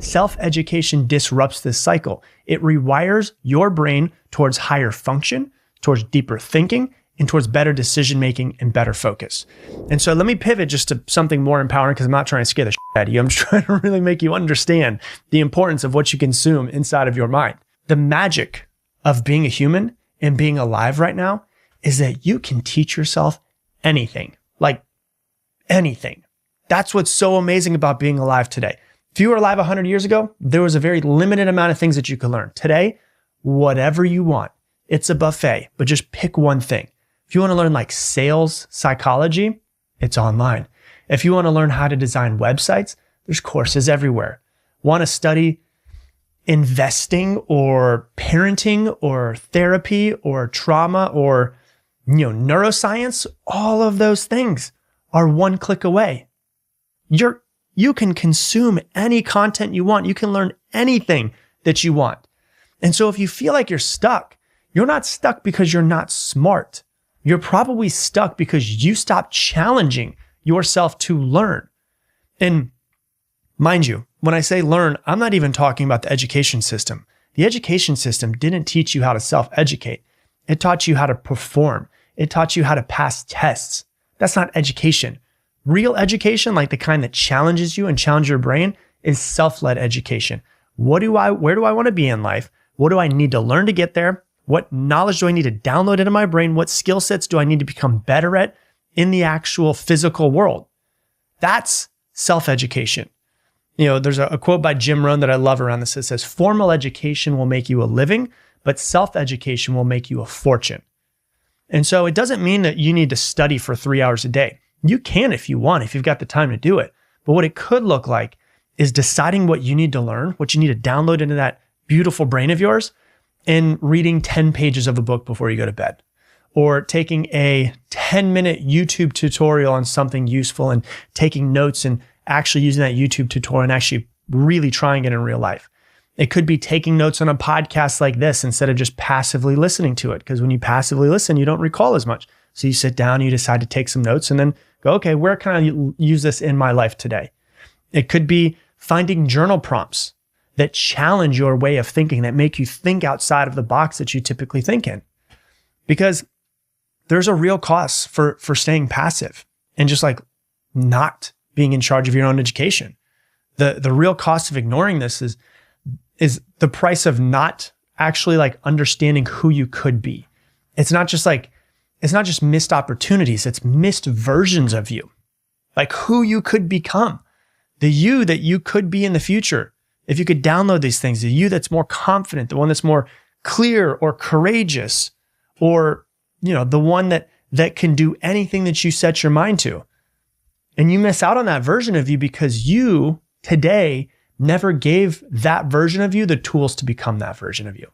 Self-education disrupts this cycle. It rewires your brain towards higher function, towards deeper thinking, and towards better decision-making and better focus. And so let me pivot just to something more empowering, because I'm not trying to scare the shit out of you. I'm just trying to really make you understand the importance of what you consume inside of your mind. The magic of being a human and being alive right now is that you can teach yourself anything, like anything. That's what's so amazing about being alive today. If you were alive 100 years ago, there was a very limited amount of things that you could learn. Today, whatever you want, it's a buffet, but just pick one thing. If you want to learn like sales psychology, it's online. If you want to learn how to design websites, there's courses everywhere. Want to study investing or parenting or therapy or trauma or neuroscience? All of those things are one click away. You can consume any content you want. You can learn anything that you want. And so if you feel like you're not stuck because you're not smart. You're probably stuck because you stopped challenging yourself to learn. And mind you, when I say learn, I'm not even talking about the education system. The education system didn't teach you how to self-educate. It taught you how to perform. It taught you how to pass tests. That's not education. Real education, like the kind that challenges you and challenges your brain, is self-led education. Where do I want to be in life? What do I need to learn to get there? What knowledge do I need to download into my brain? What skill sets do I need to become better at in the actual physical world? That's self-education. There's a quote by Jim Rohn that I love around this. It says, formal education will make you a living, but self-education will make you a fortune. And so it doesn't mean that you need to study for 3 hours a day. You can if you want, if you've got the time to do it. But what it could look like is deciding what you need to learn, what you need to download into that beautiful brain of yours, and reading 10 pages of a book before you go to bed, or taking a 10-minute YouTube tutorial on something useful and taking notes and actually using that YouTube tutorial and actually really trying it in real life. It could be taking notes on a podcast like this instead of just passively listening to it, because when you passively listen, you don't recall as much. So you sit down, you decide to take some notes and then go, okay, where can I use this in my life today? It could be finding journal prompts that challenge your way of thinking, that make you think outside of the box that you typically think in. Because there's a real cost for staying passive and just like not being in charge of your own education. The real cost of ignoring this is the price of not actually like understanding who you could be. It's not just missed opportunities, it's missed versions of you. Like who you could become, the you that you could be in the future. If you could download these things, the you that's more confident, the one that's more clear or courageous, or, the one that can do anything that you set your mind to. And you miss out on that version of you because you today never gave that version of you the tools to become that version of you.